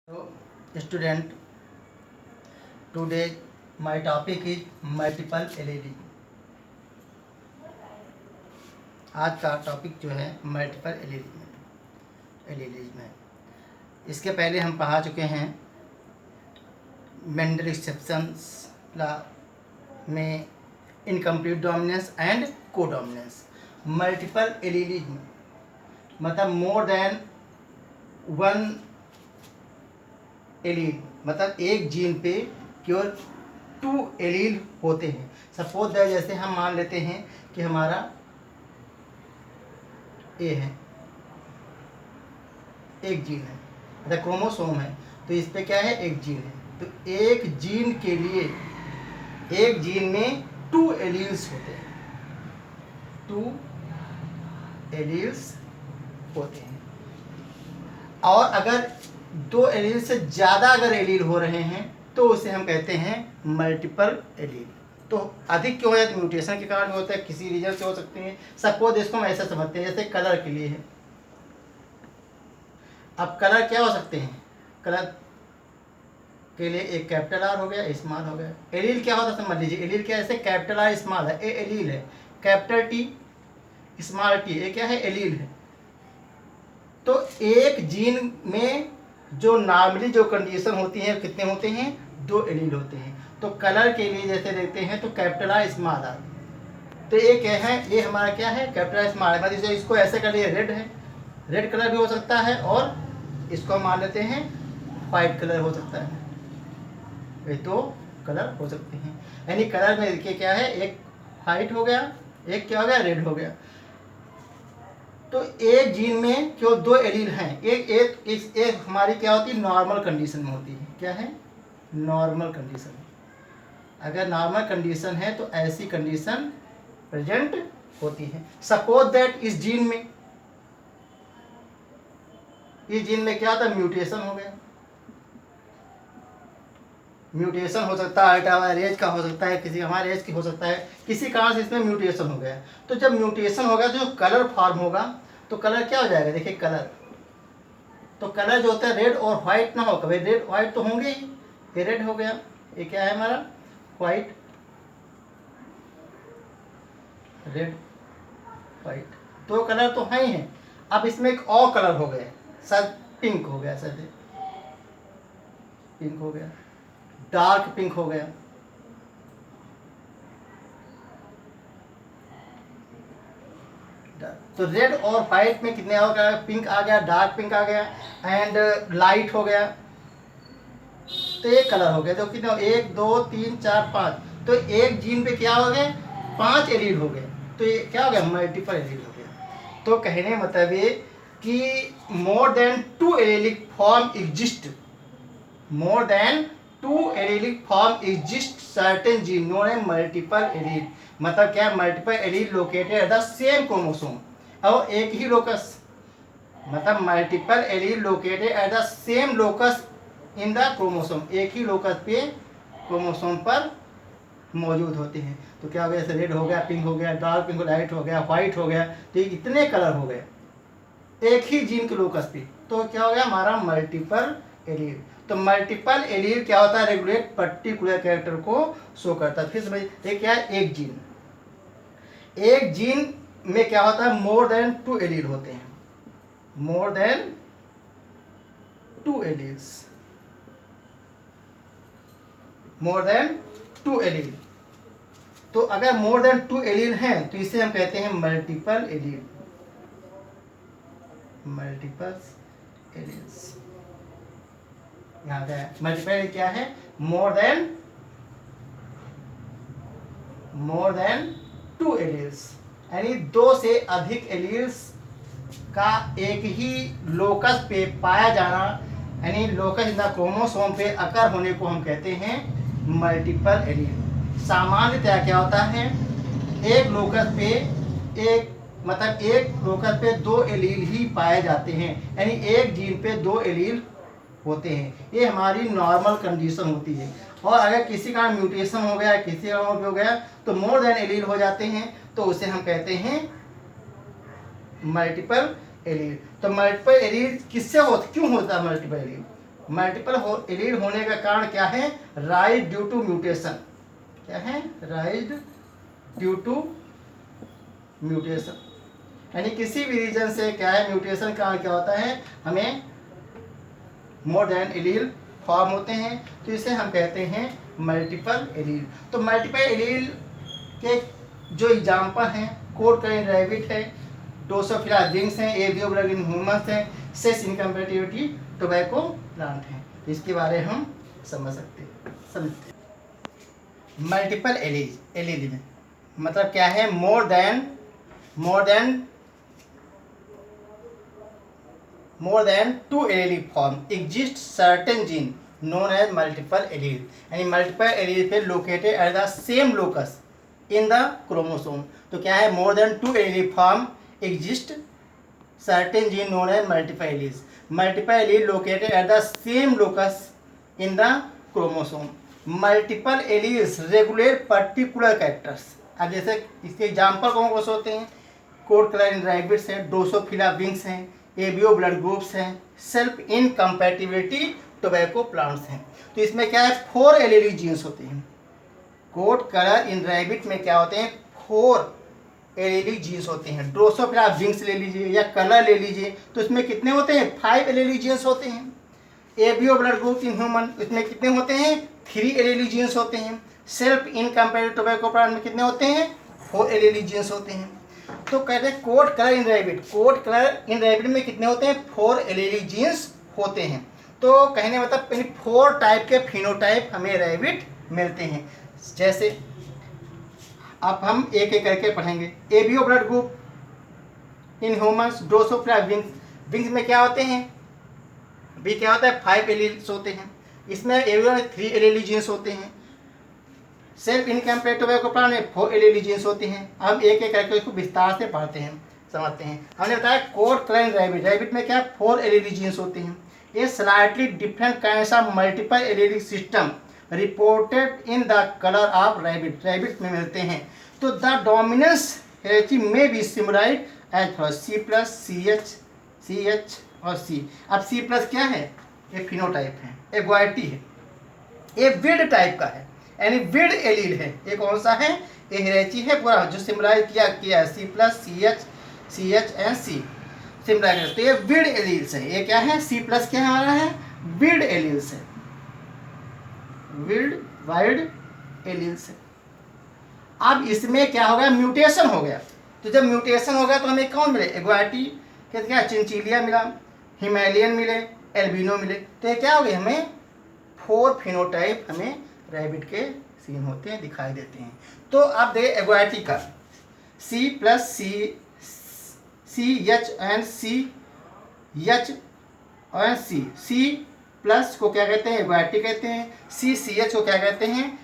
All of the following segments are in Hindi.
So, student, today my topic is multiple LED. आज का टॉपिक जो है मल्टीपल एलईडीज में इसके पहले हम पढ़ा चुके हैं मेंडल एक्सेप्शंस ला में इनकम्प्लीट डोमिनेंस एंड को डोमिनेंस। मल्टीपल एलईडीज में मतलब मोर देन वन एलील, मतलब एक जीन पे केवल 2 एलील होते हैं। सपोज दैट जैसे हम मान लेते हैं कि हमारा ए है, एक जीन है, मतलब क्रोमोसोम है, तो इस पे क्या है, एक जीन है। तो एक जीन के लिए एक जीन में 2 एलील्स होते हैं, 2 एलील्स होते हैं। और अगर 2 एलील से ज़्यादा अगर एलील हो रहे हैं तो उसे हम कहते हैं मल्टीपल एलील। तो अधिक क्यों है, तो म्यूटेशन के कारण होता है, किसी रीजन से हो सकते हैं। सपोज इसको हम ऐसा समझते हैं जैसे कलर के लिए है। अब कलर क्या हो सकते हैं, कलर के लिए एक कैपिटल आर हो गया, स्मॉल हो गया। एलील क्या होता है समझ लीजिए, एलील क्या है, जैसे कैपिटल आर स्मॉल है, ए एलील है, कैपिटल टी स्मॉल टी, ये क्या है, एलील है। तो एक जीन में जो नॉर्मली जो कंडीशन होती है कितने होते हैं, 2 एलील होते हैं। तो कलर के लिए जैसे देखते हैं तो कैपिटल आर स्मॉल आर, तो ये क्या है, ये हमारा क्या है, कैपिटल आर स्मॉल आर। मतलब इसको ऐसे कर लिए, रेड है, रेड कलर भी हो सकता है, और इसको हम मान लेते हैं वाइट कलर हो सकता है। ये 2 कलर हो सकते हैं। यानी कलर में देखिए क्या है, एक वाइट हो गया, एक क्या हो गया, रेड हो गया। तो एक जीन में क्यों 2 एलील हैं, एक हमारी क्या होती है, नॉर्मल कंडीशन में होती है। क्या है, नॉर्मल कंडीशन। अगर नॉर्मल कंडीशन है तो ऐसी कंडीशन प्रेजेंट होती है। सपोज दैट इस जीन में क्या होता है, म्यूटेशन हो गया। म्यूटेशन हो सकता है, हमारे एज का हो सकता है, किसी हमारे एज की हो सकता है, किसी कारण से इसमें म्यूटेशन हो गया। तो जब म्यूटेशन होगा तो जो कलर फॉर्म होगा, तो कलर क्या हो जाएगा, देखिए कलर, तो कलर जो होता है रेड और व्हाइट ना हो, कभी रेड व्हाइट तो होंगे ही। ये रेड हो गया, ये क्या है हमारा, व्हाइट, रेड व्हाइट, 2 कलर तो है ही हैं। अब इसमें एक और कलर हो गया, शायद पिंक हो गया, शायद पिंक हो गया, डार्क पिंक हो गया। तो रेड और व्हाइट में कितने हो गया, पिंक आ गया, डार्क पिंक आ गया, एंड लाइट हो गया। तो एक कलर हो गया, जो कितने, 1 2 3 4 5, तो एक जीन पे क्या हो गए, 5 एलील हो गए। तो ये क्या हो गया, मल्टीपल एलील हो गया। तो कहने मतलब ये कि more than 2 allelic form exist, more than 2 allelic form exist certain gene known as multiple allele. मतलब क्या, multiple allele located at the same chromosome, और एक ही लोकस, मतलब multiple allele located at the same locus in the chromosome, एक ही लोकस पे क्रोमोसोम पर मौजूद होते हैं। तो क्या हो गया, जैसे रेड हो गया, पिंक हो गया, डार्क पिंक, लाइट हो गया, व्हाइट हो गया, तो ये इतने कलर हो गए एक ही जीन के लोकस पे। तो क्या हो गया हमारा मल्टीपल एलील। तो मल्टीपल एलील क्या होता है, रेगुलेट पर्टिकुलर कैरेक्टर को शो करता है। फिर समझिए क्या है, एक जीन में क्या होता है, मोर देन 2 एलील होते हैं, मोर देन 2 एलील्स, मोर देन 2 एलील। तो अगर मोर देन 2 एलील हैं तो इसे हम कहते हैं मल्टीपल एलील, मल्टीपल एलील्स। यहाँ गया मल्टीपल क्या है, मोर देन 2 एलील्स, यानी 2 से अधिक एलील्स का एक ही लोकस पे पाया जाना, यानी लोकस इन द क्रोमोसोम पे अकर होने को हम कहते हैं मल्टीपल एलील। सामान्यतया क्या होता है, एक लोकस पे एक लोकस पे 2 एलील ही पाए जाते हैं, यानी एक जीन पे 2 एलील होते हैं। ये हमारी नॉर्मल कंडीशन होती है। और अगर किसी का म्यूटेशन हो गया, किसी का हो गया, तो मोर देन एलील हो जाते हैं, तो उसे हम कहते हैं मल्टीपल एलील। तो मल्टीपल एलील किससे होता, क्यों होता है मल्टीपल एलील, मल्टीपल एलील होने का कारण क्या है? Rise due to mutation. क्या है? राइज ड्यू टू म्यूटेशन, यानी किसी भी रीजन से क्या है म्यूटेशन का कारण क्या होता है, हमें मोर देन एलील फॉर्म होते हैं, तो इसे हम कहते हैं मल्टीपल एलील। तो मल्टीपल एलील के जो एग्जाम्पल हैं, कोड करें रैबिट है, ड्रोसोफिला जिंक्स हैं, एवियो ब्लड इन ह्यूमंस हैं, सेक्स इनकम्पैटिबिलिटी टोबैको प्लांट हैं। इसके बारे में हम समझते हैं। मल्टीपल एलील मतलब क्या है? More than two allele form exist certain gene known as multiple allele, यानी मल्टीपल एलील पे located at the same locus in the chromosome. तो क्या है? More than two allele form exist certain gene known as multiple alleles. Multiple allele located at the same locus in the chromosome. Multiple alleles regulate particular characters. अब जैसे इसके एग्जाम्पल कौन से होते हैं? कोड कलर इन रैबिट्स हैं, ड्रोसोफिला विंग्स हैं, एवियो ब्लड ग्रुप्स हैं, सेल्फ इनकम्पैटिबिलिटी टोबैको प्लांट्स हैं। तो इसमें क्या है? 4 एलील जीन्स होते हैं। कोड कलर इन रैबिट में क्या होते हैं? 4 एलील जीन्स होते हैं। ड्रोसोफिला विंग्स ले लीजिए या कलर ले लीजिए, तो इसमें कितने होते हैं? 5 एलील जीन्स होते हैं। Avio blood group in human, इसमें कितने होते हैं? 3 एलील जीन्स होते हैं। सेल्फ इनकम्पैटिबिलिटी टोबैको प्लांट में कितने होते हैं? 4 एलील जीन्स होते हैं। तो कहते हैं कोड कलर इन रैबिट, कोड कलर इन रैबिट में कितने होते हैं? 4 एलील जीन्स होते हैं। तो कहने मतलब 4 टाइप के फिनोटाइप हमें रैबिट मिलते हैं। जैसे अब हम एक एक करके पढ़ेंगे। Avio blood group in humans, Drosophila wings में क्या होते हैं? भी क्या होता है? 5 एलील्स होते हैं। इसमें एवियो में 3 एलील जीन्स होते हैं। सेल्फ इनकम्पैटिबिलिटी टोबैको प्लांट में 4 एलील जीन्स होते हैं। हम एक एक करके इसको विस्तार से पढ़ते हैं, समझते हैं। हमने बताया कोड कलर इन रैबिट में क्या 4 एलील जीन्स होते हैं। ये slightly different kinds of multiple allele system reported in the colour of rabbit में मिलते हैं। तो द डोमिनेंस हेरेडिटी में be symbolized as follows C plus CH और C। अब C प्लस क्या है? ये फिनोटाइप है, एक ग्वाइटी है, ये विल्ड टाइप का है, यानी विल्ड एलील है। ये कौन सा है? ये हेरेडिटी है पूरा जो सिम्बलाइज किया है C plus CH and C symbolise. तो ये विल्ड एलील्स है। ये क्या है? C प्लस क्या हमारा है? विल्ड एलील्स है, वाइल्ड एलील्स है। अब इसमें क्या हो गया? म्यूटेशन हो गया। तो जब म्यूटेशन हो गया तो हमें कौन मिले? एग्वाटी क्या? चिंचिलिया मिला, हिमालयन मिले, एल्बिनो मिले। तो ये क्या हो गया? हमें 4 फिनोटाइप हमें रैबिट के सीन होते हैं, दिखाई देते हैं। तो अब देखिए एग्वाटी का C plus CH and CH और C प्लस को क्या कहते हैं? एग्वाटी कहते हैं। CH को क्या कहते हैं?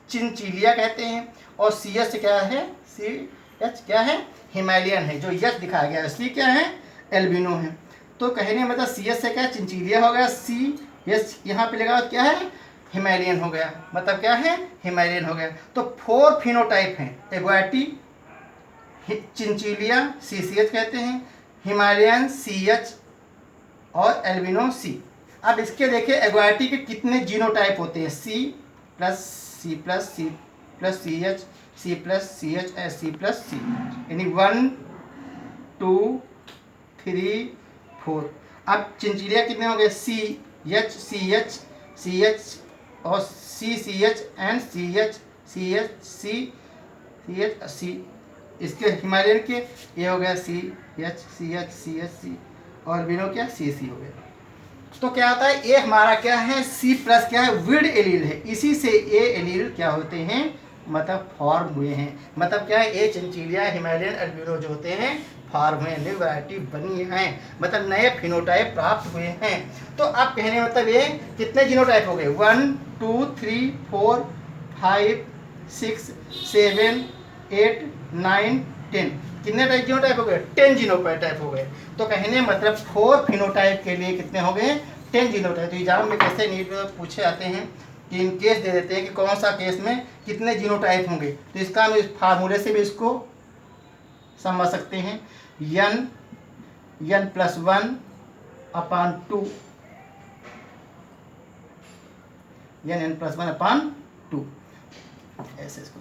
चिंचिलिया कहते हैं। और CH क्या है? CH क्या है? हिमालयन है। जो यच दिखाया गया है C क्या है? एल्बिनो है। तो कहने मतलब CH से क्या? चिंचिलिया हो गया, CH यहाँ पे लगा क्या है? हिमालयन हो गया। मतलब क्या है? हिमालयन हो गया। तो 4 फिनोटाइप हैं, एग्वाटी, चिंचिलिया CCH कहते हैं, हिमालयन CH और एल्बिनो C। अब इसके देखिए एग्वाटी के कितने जीनोटाइप होते हैं? C plus CH, C plus CH और C प्लस C, यानी 1 2 3 4। अब चिंचिलिया कितने हो गए? CH और CCH एंड CH। इसके हिमालयन के ये हो गया CH और बिनो क्या? CC हो गया। तो क्या होता है? ये हमारा क्या है? C प्लस क्या है? विल्ड एलील है। इसी से ये एलील क्या होते हैं? मतलब फॉर्म हुए हैं। मतलब क्या है? ये चिंचिलिया, हिमालयन, एल्बिनो जो होते हैं फॉर्म हुए, न्यू वैरायटी बनी है, मतलब नए फिनोटाइप प्राप्त हुए हैं। तो अब कहने मतलब ये कितने जीनोटाइप हो गए? 1 2 3 4 5 6 7 8 9 10। कितने टाइप जीनोटाइप हो गए? 10 जीनोटाइप हो गए। तो कहने मतलब 4 फिनोटाइप के लिए कितने हो गए? 10 जीनोटाइप। तो एग्जाम में कैसे नीट में पूछे जाते हैं कि इन केस दे देते हैं कि कौन सा केस में कितने जीनोटाइप होंगे, तो इसका हम इस फार्मूले से भी इसको समझ सकते हैं। n+1/2 n+1/2 ऐसे इसको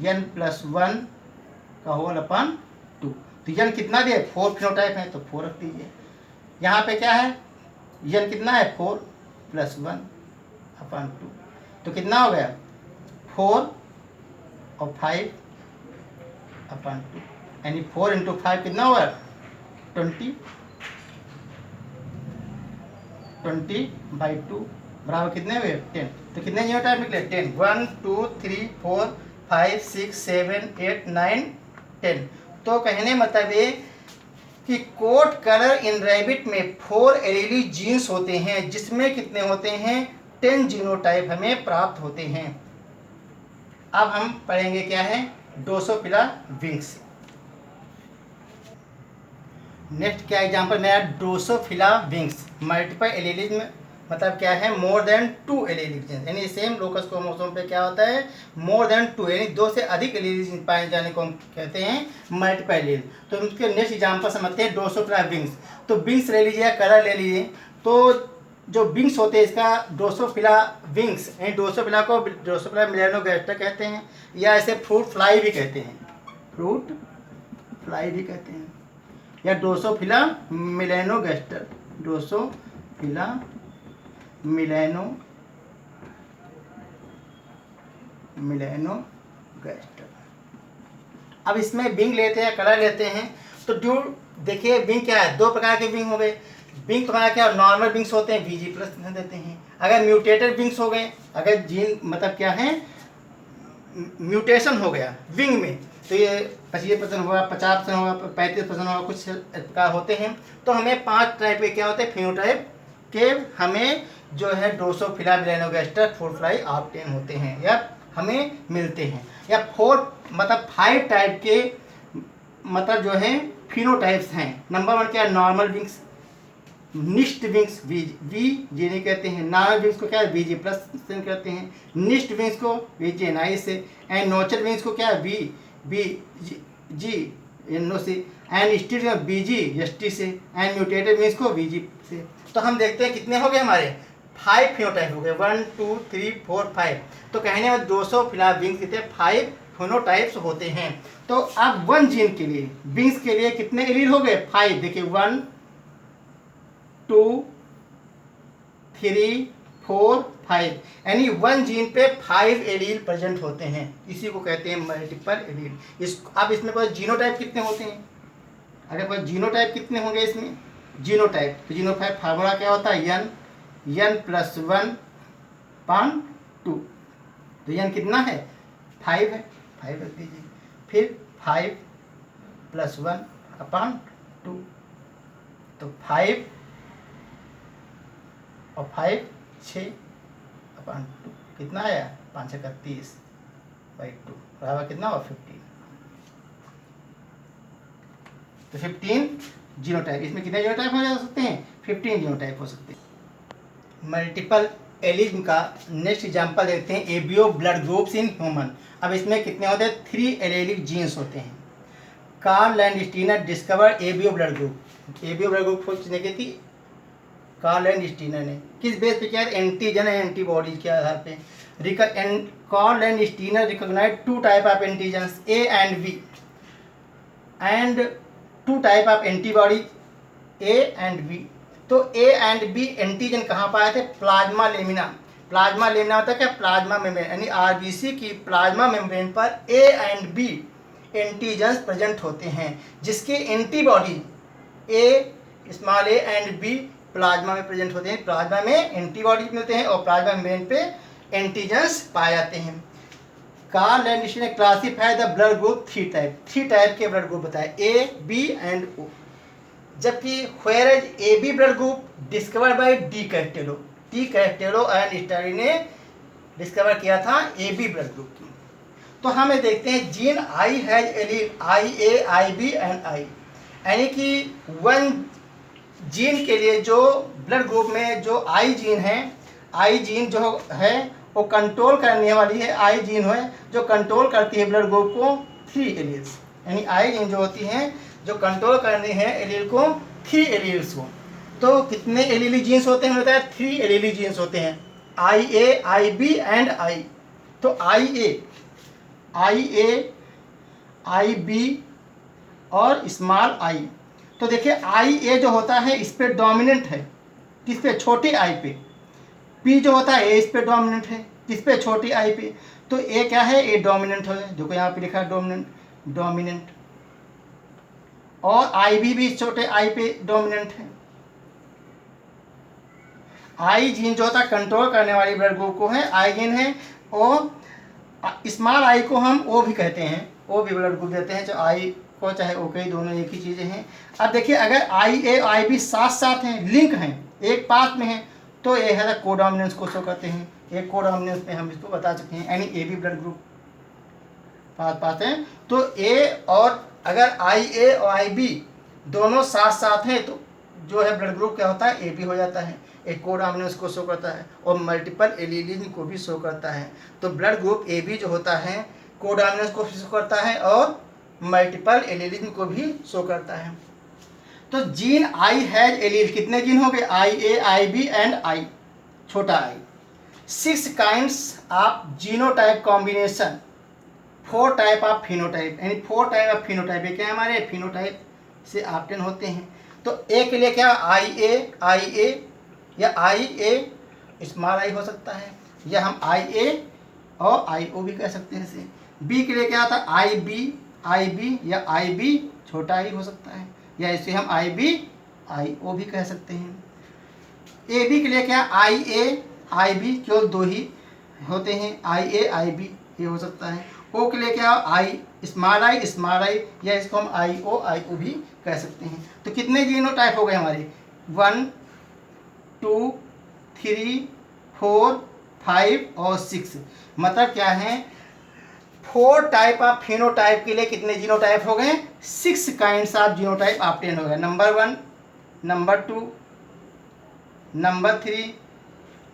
n+1 का होल अपॉन 2। तो n कितना दिया, 4 फिनोटाइप है तो 4 रख दीजिए। यहाँ पे क्या है, n कितना है 4 + 1/2, तो कितना हो गया 4 और 5/2, यानी 4 × 5 कितना होगा 20/2 बराबर कितने हुए 10। तो कितने जीनोटाइप निकले 10, 1 2 3 4 5 6 7 8 9 10। तो कहने मतलब ये कि कोट कलर इन रैबिट में 4 एलीली जीन्स होते हैं, जिसमें कितने होते हैं 10 जीनोटाइप हमें प्राप्त होते हैं। अब हम पढ़ेंगे क्या है ड्रोसोफिला विंग्स। नेक्स्ट क्या एग्जांपल मेरा ड्रोसोफिला विंग्स। मल्टीपल एलीलीज में मतलब क्या है मोर देन 2 एलीलीज, यानी सेम लोकस क्रोमोसोम पे क्या होता है मोर देन 2, यानी 2 से अधिक एलीलीज पाए जाने को हम कहते हैं मल्टीपल एलील। तो उसके नेक्स्ट एग्जांपल समझते हैं ड्रोसोफिला विंग्स। तो विंग्स ले लीजिए, कलर ले लीजिए। तो जो विंग्स होते हैं इसका ड्रोसोफिला विंग्स, यानी ड्रोसोफिला को ड्रोसोफिला मेलानोगैस्ट्रा कहते हैं, या ऐसे फ्रूट फ्लाई भी कहते हैं, फ्रूट फ्लाई भी कहते हैं, या ड्रोसोफिला मेलानोगैस्ट्रा, ड्रोसोफिला मेलानोगैस्ट्रा। अब इसमें विंग लेते हैं, कलर लेते हैं। तो जो देखिए विंग क्या है, 2 प्रकार के विंग हो गए। विंग तुम्हारा क्या नॉर्मल विंग्स होते हैं, VG+ देते हैं। अगर म्यूटेटेड विंग्स हो गए, अगर जीन मतलब क्या है म्यूटेशन हो गया विंग में, तो ये 25% होगा, 50% होगा, 35% होगा, कुछ प्रकार होते हैं। तो हमें 5 टाइप के क्या होते हैं फिनोटाइप के हमें जो है ड्रोसोफिला मेलानोगैस्ट्रा फ्रूट फ्लाई ऑब्टेन होते हैं या हमें मिलते हैं। या 4 मतलब 5 टाइप के मतलब जो है फिनोटाइप्स हैं। नंबर 1 क्या है नॉर्मल विंग्स, निस्ट विंग्स VG कहते हैं, नॉर्मल विंग्स को क्या है VG+ कहते हैं, निस्ट विंग्स को VGNI से, एंड नोचर विंग्स को क्या है VG NO से, एंड स्टिल BG से, एंड म्यूटेटेड विंग्स को VG से। तो हम देखते हैं कितने हो गए हमारे 5 फिनोटाइप हो गए, 1 2 3 4 5। तो कहने में ड्रोसोफिला विंग्स कितने 5 फिनोटाइप्स होते हैं। तो अब 1 जीन के लिए विंग्स के लिए कितने एलील हो गए 5, देखिए 1 2 3 4 5, यानी 1 जीन पे 5 एलील प्रेजेंट होते हैं, इसी को कहते हैं मल्टीपल एलील। अब इसमें कोई जीनोटाइप कितने होते हैं, अगर कोई जीनोटाइप कितने होंगे इसमें जीनोटाइप, तो जीनोटाइप फार्मूला क्या होता है n+1/2। तो n कितना है 5 है, 5 रख दीजिए। फिर 5 + 1/2, तो 5 और 5 6/2 कितना आया 5 × 30/2 बराबर कितना हुआ 15। तो 15 जीनोटाइप, इसमें कितने जीनोटाइप हो जा सकते हैं 15 जीनोटाइप हो सकते हैं। मल्टीपल एलील का नेक्स्ट एग्जांपल देखते हैं ABO blood groups in human. अब इसमें कितने होते हैं 3 एलीलिक जीन्स होते हैं। Karl Landsteiner discover ABO blood group, ABO blood group खोजने की थी कार्ल लैंडस्टीनर ने, किस बेस पे किया एंटीजन एंड एंटीबॉडीज के आधार पे। Karl Landsteiner recognise 2 type of antigens A and B and 2 type of antibodies A and B। तो A and B एंटीजन कहाँ पाए थे प्लाज्मा लेमिना। प्लाज्मा लेमिना होता है क्या प्लाज्मा मेम्ब्रेन, यानी RBC की प्लाज्मा मेम्ब्रेन पर A and B antigens present होते हैं, जिसके antibody A and B plasma में प्रेजेंट होते हैं। प्लाज्मा में एंटीबॉडीज मिलते हैं और प्लाज्मा मेम्ब्रेन पे एंटीजन्स पाए जाते हैं। कार्ल लैंडस्टीनर ने classify the blood group 3 type के ब्लड ग्रुप बताए A, B एंड O, जबकि whereas AB blood group discovered by D Castello and study ने डिस्कवर किया था AB ब्लड ग्रुप की। तो हमें देखते हैं gene I has allele IA, IB and I, यानी कि 1 जीन के लिए जो ब्लड ग्रुप में जो I जीन है, I जीन जो है वो कंट्रोल करने वाली है, I जीन है जो कंट्रोल करती है ब्लड ग्रुप को 3 एलील्स, यानी I जीन जो होती हैं जो कंट्रोल करनी है एलील को 3 एलील्स को। तो कितने एलीली जीन्स होते हैं? बताया 3 एलीली जीन्स होते हैं, IA, IB एंड I। तो IA, IB और स्मॉल I। तो देखिए IA जो होता है इस पे डोमिनेंट है, किस पे? छोटे I पे। P जो होता है इस पे डोमिनेंट है, किस पे? छोटी I पे। तो A क्या है? A डोमिनेंट है, देखो यहाँ पे लिखा है डोमिनेंट। और IB भी छोटे I पे डोमिनेंट है। I जीन जो होता है कंट्रोल करने वाली ब्लड ग्रुप को है, I जीन है। और स्मॉल I को हम O भी कहते हैं, O भी ब्लड ग्रुप देते हैं, चाहे I को चाहे O के, दोनों एक ही चीज़ें हैं। अब देखिए अगर IA IB साथ साथ हैं, लिंक हैं, एक पास में हैं, तो ये है कोडोमिनेंस को शो करते हैं। एक कोडोमिनेंस में हम इसको बता सकते हैं, यानी AB ब्लड ग्रुप पास हैं। तो A और अगर IA और IB दोनों साथ साथ हैं तो जो है ब्लड ग्रुप क्या होता है? AB हो जाता है। एक कोडोमिनेंस को शो करता है और मल्टीपल एलीलिन को भी शो करता है। तो ब्लड ग्रुप AB जो होता है कोडोमिनेंस को शो करता है और मल्टीपल एलीलिन को भी शो करता है। तो जीन I हैज एलील, कितने जीन हो गए? IA, IB एंड I, छोटा I। 6 kinds of genotype combination, 4 type of phenotype, यानी 4 टाइप ऑफ फिनोटाइप। ये क्या है? हमारे फिनोटाइप से ऑब्टेन होते हैं। तो A के लिए क्या? IA या IA स्मॉल I हो सकता है, या हम IA और IO भी कह सकते हैं इसे। B के लिए क्या आता है? IB या IB छोटा I हो सकता है, या इसे हम IO भी कह सकते हैं। AB के लिए क्या? IA IB, केवल 2 ही होते हैं, IA IB ये हो सकता है। O के लिए क्या? स्मॉल I, या इसको हम IO भी कह सकते हैं। तो कितने जीनोटाइप हो गए हमारे? 1 2 3 4 5 और 6। मतलब क्या है? 4 टाइप ऑफ फिनोटाइप के लिए कितने जीनोटाइप हो गए? 6 काइंड्स ऑफ जीनोटाइप ऑब्टेन हो गए। Number 1, number 2, number 3,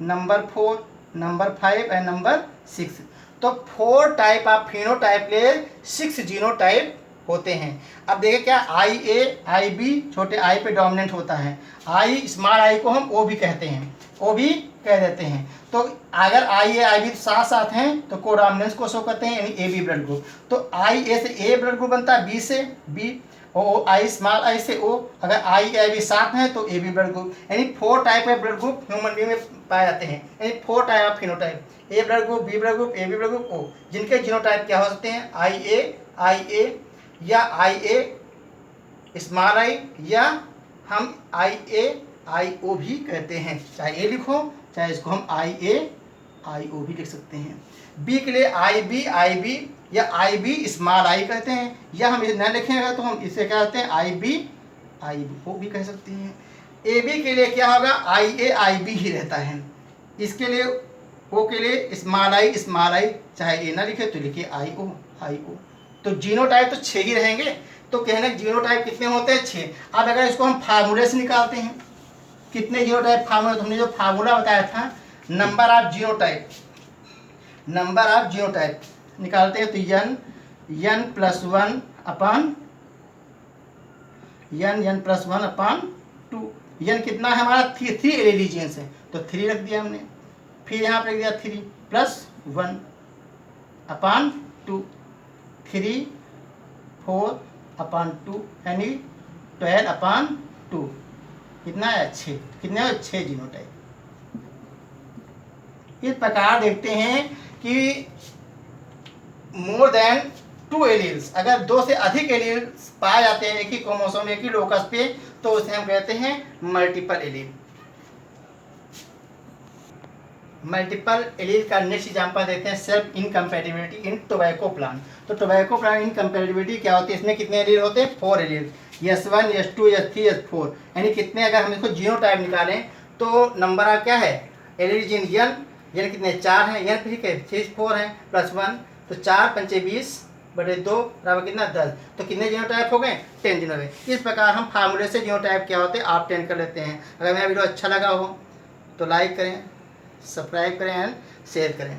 number 4, number 5 and number 6। तो 4 टाइप ऑफ फिनोटाइप के लिए 6 जीनोटाइप होते हैं। अब देखिए क्या? IA IB छोटे I पे डोमिनेंट होता है, I स्मॉल I को हम O भी कहते हैं, O भी कह देते हैं। तो अगर IA IB साथ साथ हैं तो कोडोमिनेंस को शो करते हैं, यानी AB ब्लड ग्रुप। तो IA से A ब्लड ग्रुप बनता है, B से B, और I स्मॉल I से O। अगर IA IB साथ हैं तो AB ब्लड ग्रुप, यानी 4 type of blood group human being में पाए जाते हैं, यानी 4 type of phenotype, A blood group, B blood group, AB blood group, O, जिनके जीनोटाइप क्या हो सकते हैं? IA या IA स्मॉल I, या हम IO भी कहते हैं। चाहे A लिखो, चाहे इसको हम IO भी लिख सकते हैं। B के लिए IB या IB स्मॉल I कहते हैं, या हम इसे न लिखेंगे तो हम इसे क्या कहते हैं? IO भी कह सकते हैं। AB के लिए क्या होगा? IB ही रहता है। इसके लिए O के लिए स्मॉल I, चाहे A ना लिखे तो लिखिए IO। तो जीनोटाइप तो 6 ही रहेंगे। तो कहने जीनोटाइप कितने होते हैं? 6। अब अगर इसको हम फार्मूले से निकालते हैं, कितने जीनोटाइप फार्मूला, तो हमने जो फार्मूला बताया था नंबर ऑफ जीनोटाइप निकालते हैं, तो n प्लस 1 अपान 2। n कितना है हमारा? 3 एलीली जीन्स है, तो 3 रख दिया हमने। फिर यहाँ पर रख दिया 3 प्लस 1 अपान 2, 3 4 अपान 2, यानी 12 अपान 2। कितना है? 6। कितने हैं? 6 जीनोटाइप। इस प्रकार देखते हैं कि मोर देन 2 एलील्स, अगर 2 से अधिक एलील्स पाए जाते हैं एक ही क्रोमोसोम, एक ही लोकस पे, तो उसे हम कहते हैं मल्टीपल एलील। मल्टीपल एलील का नेक्स्ट एग्जांपल देते हैं, self incompatibility in tobacco plant. तो टोबैको प्लांट इनकम्पैटिबिलिटी क्या होती है? इसमें कितने एलील होते हैं? 4 allele, S1 S2 S3 S4, यानी कितने? अगर हम इसको जीनोटाइप निकालें तो नंबर ऑफ क्या है? एलील जीन n कितने? 4 हैं, n ठीक है, 4 हैं प्लस 1, तो 4 पंचे 20 बटे 2 बराबर कितना? 10। तो कितने जीनोटाइप हो गए? 10 जीनोटाइप। इस प्रकार हम फार्मूले से जीनोटाइप क्या होते हैं आप 10 कर लेते हैं। अगर मेरा वीडियो अच्छा लगा हो तो लाइक करें, सब्सक्राइब करें एंड शेयर करें।